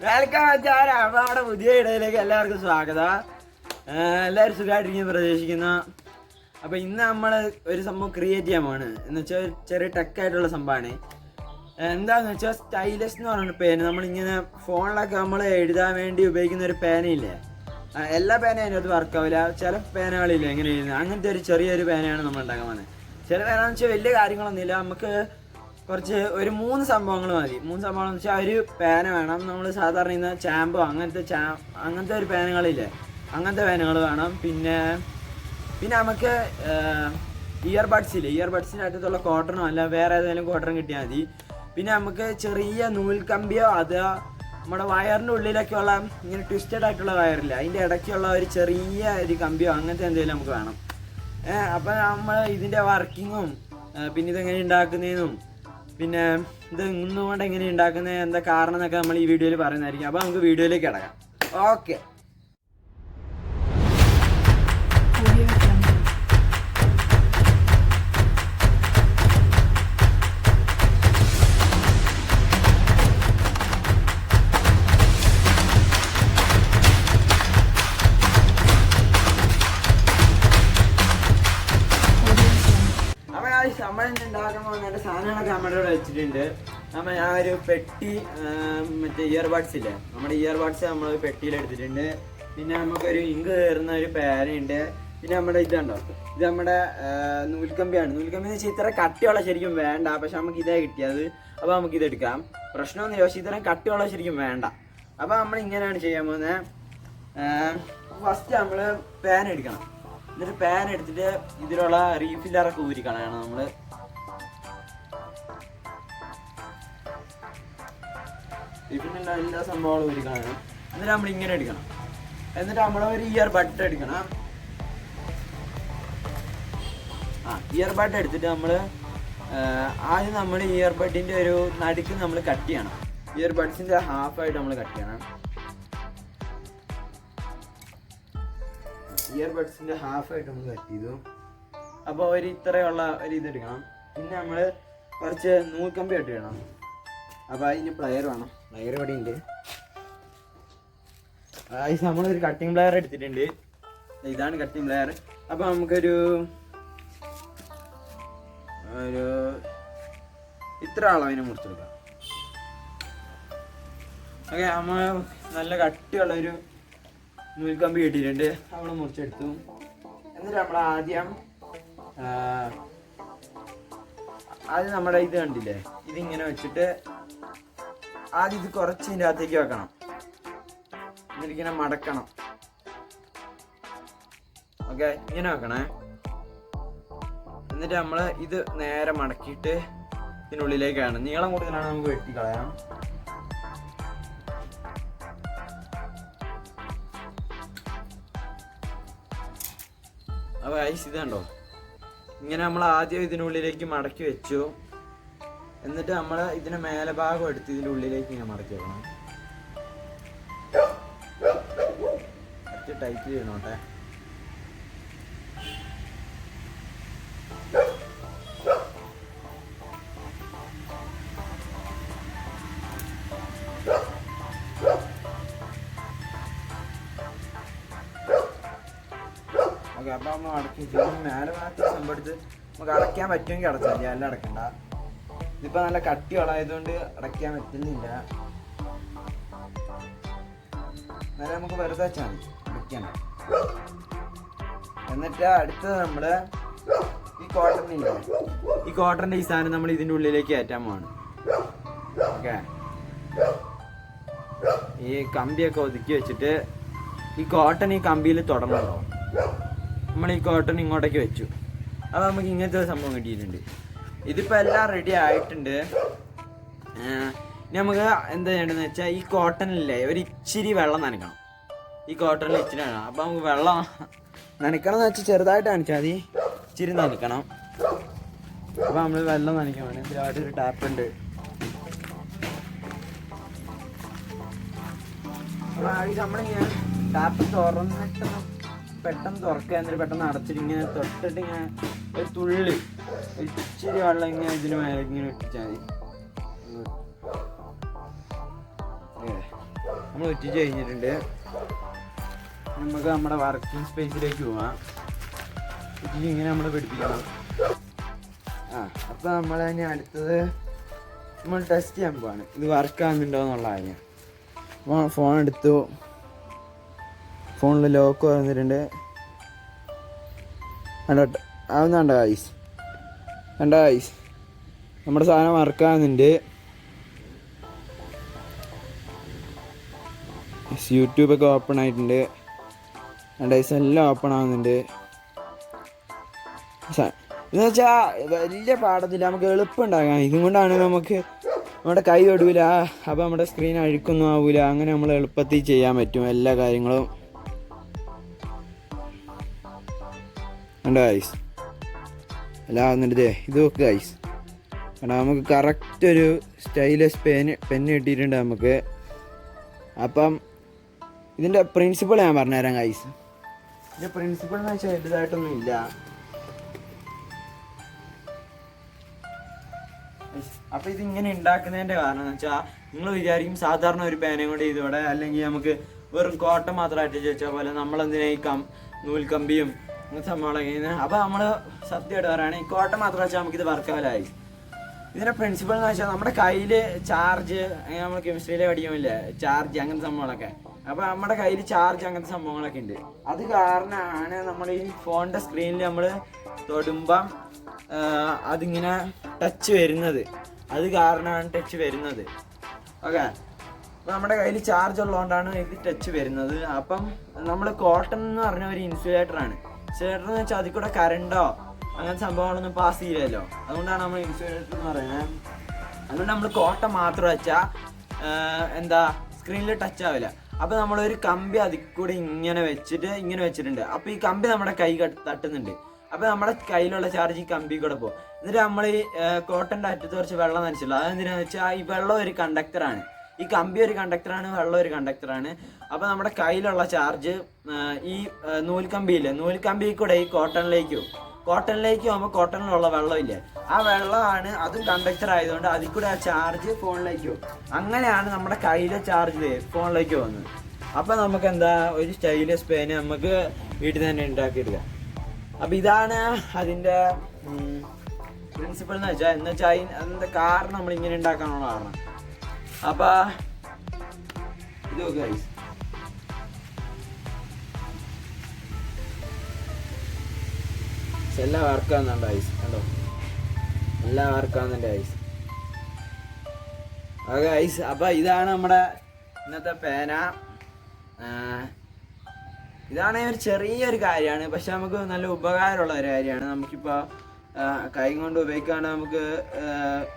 Welcome വെച്ചാൽ നമ്മുടെ പുതിയ ഇടയിലേക്ക് എല്ലാവർക്കും സ്വാഗതം. എല്ലാവരും സുഖമായിട്ടിരിക്കും പ്രതീക്ഷിക്കുന്നു. അപ്പോൾ ഇന്ന് നമ്മൾ ഒരു സംഭവം ക്രിയേറ്റ് ചെയ്യാൻ പോവാണ്. എന്ന് വെച്ചാൽ ചെറിയ ടെക്കായിട്ടുള്ള സംഭവമാണ്. എന്താണെന്ന് വെച്ചാൽ സ്റ്റൈലസ് എന്ന് പറഞ്ഞ പേന. നമ്മളിങ്ങനെ ഫോണിലൊക്കെ നമ്മൾ എഴുതാൻ വേണ്ടി ഉപയോഗിക്കുന്ന ഒരു പേനയില്ലേ, എല്ലാ പേനയും അതിനകത്ത് വർക്കാവില്ല. ചില പേനകളില്ലേ എങ്ങനെ എഴുതുന്നത്, അങ്ങനത്തെ ഒരു ചെറിയൊരു പേനയാണ് നമ്മൾ ഉണ്ടാക്കാൻ പോകുന്നത്. ചില പേനയെന്ന് വെച്ചാൽ വലിയ കാര്യങ്ങളൊന്നുമില്ല, നമുക്ക് കുറച്ച് ഒരു 3 സംഭവങ്ങൾ മതി. 3 സംഭവങ്ങൾ എന്ന് വെച്ചാൽ ഒരു പേന വേണം. നമ്മൾ സാധാരണ ഇന്ന് ചാമ്പോ അങ്ങനത്തെ ഒരു പേനകളില്ലേ, അങ്ങനത്തെ പേനകൾ വേണം. പിന്നെ നമുക്ക് ഇയർബഡ്സിനകത്തുള്ള കോട്ടണോ അല്ല വേറെ ഏതെങ്കിലും കോട്ടൺ കിട്ടിയാൽ മതി. പിന്നെ നമുക്ക് ചെറിയ നൂൽക്കമ്പിയോ അത് നമ്മുടെ വയറിൻ്റെ ഉള്ളിലൊക്കെയുള്ള ഇങ്ങനെ ട്വിസ്റ്റഡ് ആയിട്ടുള്ള വയറില്ല, അതിൻ്റെ ഇടയ്ക്കുള്ള ഒരു ചെറിയ ഒരു കമ്പിയോ അങ്ങനത്തെ എന്തെങ്കിലും നമുക്ക് വേണം. അപ്പോൾ നമ്മൾ ഇതിൻ്റെ വർക്കിങ്ങും പിന്നെ ഇതെങ്ങനെ ഉണ്ടാക്കുന്നതെന്നും പിന്നെ ഇത് ഇന്നുകൊണ്ട് എങ്ങനെ ഉണ്ടാക്കുന്നത് എന്താ കാരണം എന്നൊക്കെ നമ്മൾ ഈ വീഡിയോയിൽ പറയുന്നതായിരിക്കും. അപ്പോൾ നമുക്ക് വീഡിയോയിലേക്ക് കിടക്കാം. ഓക്കെ. നമ്മളുണ്ടാക്കുമ്പോൾ നല്ല സാധനങ്ങളൊക്കെ നമ്മുടെ ഇവിടെ വെച്ചിട്ടുണ്ട്. ഞാൻ ഒരു പെട്ടി മറ്റേ ഇയർബഡ്സ് ഇല്ലേ, നമ്മുടെ ഇയർബഡ്സ് നമ്മൾ പെട്ടിയിലെടുത്തിട്ടുണ്ട്. പിന്നെ നമുക്കൊരു ഇങ്ക് കയറുന്ന ഒരു പേനയുണ്ട്. പിന്നെ നമ്മുടെ ഇതുണ്ടോ, ഇത് നമ്മുടെ നൂൽക്കമ്പിയാണ്. നൂൽക്കമ്പി എന്ന് വെച്ചാൽ ഇത്ര കട്ടിയുള്ള ശരിക്കും വേണ്ട, പക്ഷെ നമുക്ക് ഇതേ കിട്ടിയത്. അപ്പോൾ നമുക്കിത് എടുക്കാം, പ്രശ്നമൊന്നും ചോദിച്ചാൽ ഇത്രയും കട്ടിയുള്ള ശരിക്കും വേണ്ട. അപ്പോൾ നമ്മൾ ഇങ്ങനെയാണ് ചെയ്യാൻ പോകുന്നത്. ഫസ്റ്റ് നമ്മൾ പേന എടുക്കണം. എന്നിട്ട് പാൻ എടുത്തിട്ട് ഇതിലുള്ള റീഫില്ലറൊക്കെ ഊരി കളയണം നമ്മൾ. റീഫില്ലുള്ള എല്ലാ സംഭവങ്ങളും ഊരി കളയണം. എന്നിട്ട് നമ്മൾ ഇങ്ങനെ എടുക്കണം. എന്നിട്ട് നമ്മൾ ഒരു ഇയർ ബഡ് എടുക്കണം. ഇയർ ബഡ് എടുത്തിട്ട് നമ്മൾ ആദ്യം നമ്മൾ ഇയർ ബഡിൻ്റെ ഒരു നടുക്ക് നമ്മൾ കട്ട് ചെയ്യണം. ഇയർ ബഡ്സിൻ്റെ ഹാഫായിട്ട് നമ്മൾ കട്ട് ചെയ്യണം. ഇയർബഡ്സിൻ്റെ ഹാഫായിട്ട് നമ്മൾ കട്ട് ചെയ്തു. അപ്പോൾ ഒരു ഇത്രയുള്ള ഒരു ഇതെടുക്കണം. പിന്നെ നമ്മൾ കുറച്ച് നൂൽക്കമ്പി കട്ട് ചെയ്യണം. അപ്പോൾ അതിന് പ്ലെയർ വേണം. പ്ലെയർ ഇവിടെ ഉണ്ട്. നമ്മളൊരു കട്ടിങ് പ്ലെയർ എടുത്തിട്ടുണ്ട്. ഇതാണ് കട്ടിങ് പ്ലെയർ. അപ്പോൾ നമുക്കൊരു ഇത്ര അളവിനെ മുറിച്ചെടുക്കാം. ഓക്കെ, നമ്മൾ നല്ല കട്ടിയുള്ളൊരു നൂൽക്കമ്പി കിട്ടിയിട്ടുണ്ട്. നമ്മൾ മുറിച്ചെടുത്തു. എന്നിട്ട് നമ്മൾ ആദ്യം നമ്മുടെ ഇത് കണ്ടില്ലേ, ഇതിങ്ങനെ വെച്ചിട്ട് ആദ്യം ഇത് കുറച്ച് ഇതിൻ്റെ അകത്തേക്ക് വെക്കണം. എന്നിട്ടിങ്ങനെ മടക്കണം. ഓക്കെ, ഇങ്ങനെ വെക്കണേ. എന്നിട്ട് നമ്മൾ ഇത് നേരെ മടക്കിയിട്ട് ഇതിനുള്ളിലേക്കാണ്. നീളം കൂടുതലാണ്, നമുക്ക് വെട്ടിക്കളയാം. അപ്പോൾ ഐസ് ഇതുണ്ടോ, ഇങ്ങനെ നമ്മൾ ആദ്യം ഇതിനുള്ളിലേക്ക് മടക്കി വെച്ചു. എന്നിട്ട് നമ്മൾ ഇതിന് മേലെ ഭാഗം എടുത്ത് ഇതിൻ്റെ ഉള്ളിലേക്ക് ഇങ്ങനെ മടക്കി വെക്കണം. കുറച്ച് ടൈറ്റ് ചെയ്യണോട്ടെ. ഓക്കെ, അപ്പോൾ നമ്മൾ അടക്കി മേലെ ഭാഗത്ത് സംഭവം എടുത്ത് നമുക്ക് അടയ്ക്കാൻ പറ്റുമെങ്കിൽ അടച്ചാൽ മതി, എല്ലാം അടക്കണ്ട. ഇതിപ്പോൾ നല്ല കട്ടിയുള്ളതായതുകൊണ്ട് അടയ്ക്കാൻ പറ്റുന്നില്ല. എന്നാലും നമുക്ക് വെറുതെ വെച്ചാൽ മതി, അടയ്ക്കണം. എന്നിട്ട് അടുത്തത് നമ്മൾ ഈ കോട്ടണില്ലേ, ഈ കോട്ടൻ്റെ ഈ സാധനം നമ്മൾ ഇതിൻ്റെ ഉള്ളിലേക്ക് കയറ്റാൻ പോവാണ്. ഓക്കെ, ഈ കമ്പിയൊക്കെ ഒതുക്കി വെച്ചിട്ട് ഈ കോട്ടൺ ഈ കമ്പിയിൽ തുടങ്ങണോ. നമ്മൾ ഈ കോട്ടൺ ഇങ്ങോട്ടേക്ക് വെച്ചു. അപ്പോൾ നമുക്ക് ഇങ്ങനത്തെ ഒരു സംഭവം കിട്ടിയിട്ടുണ്ട്. ഇതിപ്പോൾ എല്ലാം റെഡി ആയിട്ടുണ്ട്. ഇനി നമുക്ക് എന്താ ചെയ്യേണ്ടതെന്ന് വെച്ചാൽ ഈ കോട്ടണില്ലേ ഒരു ഇച്ചിരി വെള്ളം നനയ്ക്കണം. ഈ കോട്ടണിൽ ഇച്ചിരി വേണം. അപ്പോൾ നമുക്ക് വെള്ളം നനയ്ക്കണം എന്ന് വെച്ചാൽ ചെറുതായിട്ട് നനച്ചാൽ മതി, ഇച്ചിരി നനയ്ക്കണം. അപ്പോൾ നമ്മൾ വെള്ളം നനയ്ക്കാൻ വേണ്ടി ഇതിലായിട്ടൊരു ടാപ്പ് ഉണ്ട്. നമ്മളിങ്ങനെ ടാപ്പ് തുറന്നിട്ട് പെട്ടെന്ന് തുറക്കുക, എന്നിട്ട് പെട്ടെന്ന് അടച്ചിട്ട് ഇങ്ങനെ തൊട്ടിട്ട് ഇങ്ങനെ ഒരു തുള്ളി ഇച്ചിരി വെള്ളം ഇങ്ങനെ ഇതിന് മേലെ ഇങ്ങനെ ഇട്ടിച്ചാൽ മതി. നമ്മൾ ഇട്ടിച്ച് കഴിഞ്ഞിട്ടുണ്ട്. നമുക്ക് നമ്മുടെ വർക്കിംഗ് സ്പേസിലേക്ക് പോവാം. ഇട്ടിച്ച് ഇങ്ങനെ നമ്മൾ പിടിപ്പിക്കണം. അപ്പോൾ നമ്മൾ ഇനി അടുത്തത് നമ്മൾ ടെസ്റ്റ് ചെയ്യാൻ പോവാണ്, ഇത് വർക്കാകുന്നുണ്ടോ എന്നുള്ള കാര്യം. അപ്പോൾ ഫോൺ എടുത്തു, ഫോണിൽ ലോക്ക് വന്നിട്ടുണ്ട്. ആവുന്നുണ്ടോ ഗൈസ്? കണ്ടോ ഗൈസ്, നമ്മുടെ സാധനം വർക്കാകുന്നുണ്ട്. യൂട്യൂബൊക്കെ ഓപ്പൺ ആയിട്ടുണ്ട്. ഗൈസ് എല്ലാം ഓപ്പൺ ആവുന്നുണ്ട്. എന്ന് വെച്ചാൽ വലിയ പാടത്തില്ല, നമുക്ക് എളുപ്പം ഉണ്ടാകാം. ഇതും കൊണ്ടാണ് നമുക്ക് നമ്മുടെ കൈ തൊടൂല, അപ്പോൾ നമ്മുടെ സ്ക്രീൻ അഴുക്കൊന്നും ആവില്ല. അങ്ങനെ നമ്മൾ എളുപ്പത്തിൽ ചെയ്യാൻ പറ്റും എല്ലാ കാര്യങ്ങളും. കണ്ടോ ഗൈസ്, എല്ലാം ആവുന്നുണ്ട്. ഇത് നോക്ക് ഗൈസ്, കാരണം നമുക്ക് കറക്റ്റ് ഒരു സ്റ്റൈലസ് പെന്ന് കിട്ടിയിട്ടുണ്ട് നമുക്ക്. അപ്പം ഇതിൻ്റെ പ്രിൻസിപ്പിൾ ഞാൻ പറഞ്ഞുതരാം ഗൈസ്. ഇതിൻ്റെ പ്രിൻസിപ്പിൾ എന്ന് വെച്ചാൽ വലുതായിട്ടൊന്നും ഇല്ല. അപ്പോൾ ഇതിങ്ങനെ ഉണ്ടാക്കുന്നതിൻ്റെ കാരണം എന്ന് വെച്ചാൽ നിങ്ങൾ വിചാരിക്കും സാധാരണ ഒരു പേനയും കൊണ്ട് ഇതോടെ, അല്ലെങ്കിൽ നമുക്ക് വെറും കോട്ട മാത്രമായിട്ട് ചോദിച്ചാൽ പോലെ നമ്മളെന്തിനാ ഈ നൂൽക്കമ്പിയും അങ്ങനത്തെ സംഭവങ്ങളൊക്കെ. അപ്പോൾ നമ്മൾ സത്യമായിട്ട് പറയുകയാണെങ്കിൽ ഈ കോട്ട മാത്രം വെച്ചാൽ നമുക്കിത് വർക്കാവില്ലായി. ഇതിൻ്റെ പ്രിൻസിപ്പിൾ എന്ന് വെച്ചാൽ നമ്മുടെ കയ്യിൽ ചാർജ്, നമ്മൾ കെമിസ്ട്രിയിലെ പഠിക്കുമില്ലേ ചാർജ്, അങ്ങനത്തെ സംഭവങ്ങളൊക്കെ. അപ്പോൾ നമ്മുടെ കയ്യിൽ ചാർജ് അങ്ങനത്തെ സംഭവങ്ങളൊക്കെ ഉണ്ട്. അത് കാരണമാണ് നമ്മൾ ഈ ഫോണിൻ്റെ സ്ക്രീനിൽ നമ്മൾ തൊടുമ്പം അതിങ്ങനെ ടച്ച് വരുന്നത്. അത് കാരണമാണ് ടച്ച് വരുന്നത്. ഓക്കെ, അപ്പോൾ നമ്മുടെ കയ്യിൽ ചാർജ് ഉള്ളതുകൊണ്ടാണ് ഇത് ടച്ച് വരുന്നത്. അപ്പം നമ്മൾ കോട്ടൺ എന്ന് പറഞ്ഞ ഒരു ഇൻസുലേറ്ററാണ്. ഇൻസുലേറ്റർ എന്ന് വെച്ചാൽ അതിൽ കൂടെ കറണ്ടോ അങ്ങനത്തെ സംഭവങ്ങളൊന്നും പാസ് ചെയ്യില്ലല്ലോ. അതുകൊണ്ടാണ് നമ്മൾ ഇൻസുലേറ്റർ എന്ന് പറയുന്നത്. അതുകൊണ്ട് നമ്മൾ കോട്ടൺ മാത്രം വെച്ചാൽ എന്താ സ്ക്രീനിൽ ടച്ച് ആവില്ല. അപ്പോൾ നമ്മളൊരു കമ്പി അതിൽ കൂടെ ഇങ്ങനെ വെച്ചിട്ടുണ്ട്. അപ്പോൾ ഈ കമ്പി നമ്മുടെ കൈ തട്ടുന്നുണ്ട്. അപ്പോൾ നമ്മുടെ കയ്യിലുള്ള ചാർജ് ഈ കമ്പി കൂടെ പോകും. എന്നിട്ട് നമ്മൾ ഈ കോട്ടൻ്റെ അറ്റത്ത് കുറച്ച് വെള്ളം നനച്ചല്ലോ. അതെന്തിനാന്ന് വെച്ചാൽ ഈ വെള്ളം ഒരു കണ്ടക്ടറാണ്, ഈ കമ്പി ഒരു കണ്ടക്ടറാണ്, വെള്ളം ഒരു കണ്ടക്ടറാണ്. അപ്പോൾ നമ്മുടെ കയ്യിലുള്ള ചാർജ് ഈ നൂൽക്കമ്പി കൂടെ ഈ കോട്ടണിലേക്ക് പോകുമ്പോൾ കോട്ടണിലുള്ള വെള്ളമില്ലേ, ആ വെള്ളമാണ് അതും കണ്ടക്ടർ ആയതുകൊണ്ട് അതിൽ കൂടെ ആ ചാർജ് ഫോണിലേക്ക് പോകും. അങ്ങനെയാണ് നമ്മുടെ കയ്യിലെ ചാർജ് ഫോണിലേക്ക് പോകുന്നത്. അപ്പോൾ നമുക്ക് എന്താ ഒരു സ്റ്റൈലസ് പേന നമുക്ക് വീട്ടിൽ തന്നെ ഉണ്ടാക്കിയെടുക്കാം. അപ്പോൾ ഇതാണ് അതിൻ്റെ പ്രിൻസിപ്പിൾ എന്ന് വെച്ചാൽ അതിൻ്റെ കാരണം നമ്മളിങ്ങനെ ഉണ്ടാക്കാനുള്ള കാരണം. അപ്പോൾ ഇത് നോക്കുക ഗൈസ്, എല്ലാം വർക്കാവുന്നുണ്ട് ഐസ്, കണ്ടോ എല്ലാം വർക്കാവുന്നുണ്ട് ഐസ്. ഓക്കെ ഐസ്, അപ്പോൾ ഇതാണ് നമ്മുടെ ഇന്നത്തെ പേന. ഇതാണെങ്കിൽ ഒരു ചെറിയൊരു കാര്യമാണ്, പക്ഷെ നമുക്ക് നല്ല ഉപകാരമുള്ള ഒരു കാര്യമാണ്. നമുക്കിപ്പോൾ കൈ കൊണ്ട് ഉപയോഗിക്കുകയാണെങ്കിൽ നമുക്ക്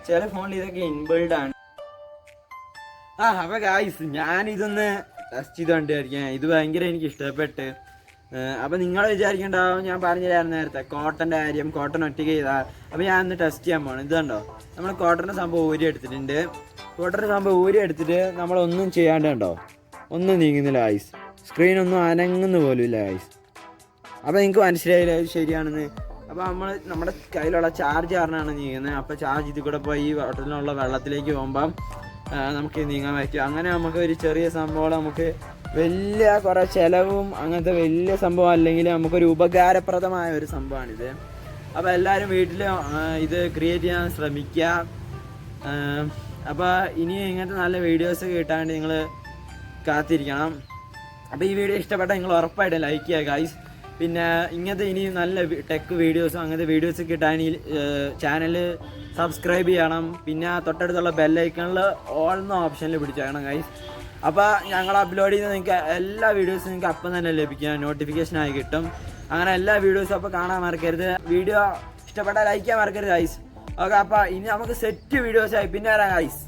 ചില ഫോണിൽ ഇതൊക്കെ ഇൻബിൽഡാണ്. അപ്പോൾ ഗൈസ്, ഞാനിതൊന്ന് ടെസ്റ്റ് ചെയ്ത് കണ്ടുപിടിക്കാം. ഇത് ഭയങ്കര എനിക്ക് ഇഷ്ടപ്പെട്ട്. അപ്പോൾ നിങ്ങൾ വിചാരിക്കേണ്ടാവും ഞാൻ പറഞ്ഞു തരാൻ നേരത്തെ കോട്ടൻ്റെ കാര്യം, കോട്ടൺ ഒറ്റയ്ക്ക് ചെയ്താൽ. അപ്പോൾ ഞാൻ ഒന്ന് ടെസ്റ്റ് ചെയ്യാൻ പോകണം. ഇത് കണ്ടോ, നമ്മൾ കോട്ടൻ്റെ സംഭവം ഊരി എടുത്തിട്ടുണ്ട്. കോട്ടൻ്റെ സംഭവം ഊരി എടുത്തിട്ട് നമ്മളൊന്നും ചെയ്യാണ്ട് കണ്ടോ, ഒന്നും നീങ്ങുന്നില്ല ഐസ്, സ്ക്രീനൊന്നും അനങ്ങുന്ന പോലും ഇല്ല ഐസ്. അപ്പോൾ നിങ്ങൾക്ക് മനസ്സിലായില്ല ഇത് ശരിയാണെന്ന്. അപ്പോൾ നമ്മുടെ കയ്യിലുള്ള ചാർജ് കാരണമാണ് നീങ്ങുന്നത്. അപ്പോൾ ചാർജ് ഇതിൽ കൂടെ പോയി ഈ ബോട്ടിലുള്ള വെള്ളത്തിലേക്ക് പോകുമ്പം നമുക്ക് നീങ്ങാൻ പറ്റും. അങ്ങനെ നമുക്ക് ഒരു ചെറിയ സംഭവം നമുക്ക് വലിയ കുറേ ചിലവും അങ്ങനത്തെ വലിയ സംഭവം അല്ലെങ്കിൽ നമുക്കൊരു ഉപകാരപ്രദമായ ഒരു സംഭവമാണിത്. അപ്പോൾ എല്ലാവരും വീട്ടിൽ ഇത് ക്രിയേറ്റ് ചെയ്യാൻ ശ്രമിക്കുക. അപ്പോൾ ഇനി ഇങ്ങനത്തെ നല്ല വീഡിയോസ് കിട്ടാണ്ട് നിങ്ങൾ കാത്തിരിക്കണം. അപ്പോൾ ഈ വീഡിയോ ഇഷ്ടപ്പെട്ടാൽ നിങ്ങൾ ഉറപ്പായിട്ടും ലൈക്ക് ചെയ്യുക ഗൈസ്. പിന്നെ ഇങ്ങനത്തെ ഇനി നല്ല ടെക് വീഡിയോസും അങ്ങനത്തെ വീഡിയോസ് കിട്ടാൻ ഈ ചാനൽ സബ്സ്ക്രൈബ് ചെയ്യണം. പിന്നെ തൊട്ടടുത്തുള്ള ബെല്ലൈക്കണിൽ ഓൾ എന്ന ഓപ്ഷനിൽ പിടിച്ചേക്കണം ഗൈസ്. അപ്പോൾ ഞങ്ങൾ അപ്ലോഡ് ചെയ്യുന്ന നിങ്ങൾക്ക് എല്ലാ വീഡിയോസും നിങ്ങൾക്ക് അപ്പം തന്നെ ലഭിക്കുക, നോട്ടിഫിക്കേഷനായി കിട്ടും. അങ്ങനെ എല്ലാ വീഡിയോസും അപ്പോൾ കാണാൻ മറക്കരുത്. വീഡിയോ ഇഷ്ടപ്പെട്ടാൽ ലൈക്ക് ചെയ്യാൻ മറക്കരുത് ഗൈസ്. ഓക്കെ, അപ്പോൾ ഇനി നമുക്ക് സെറ്റ് വീഡിയോസായി പിന്നെ വരാം ഗൈസ്.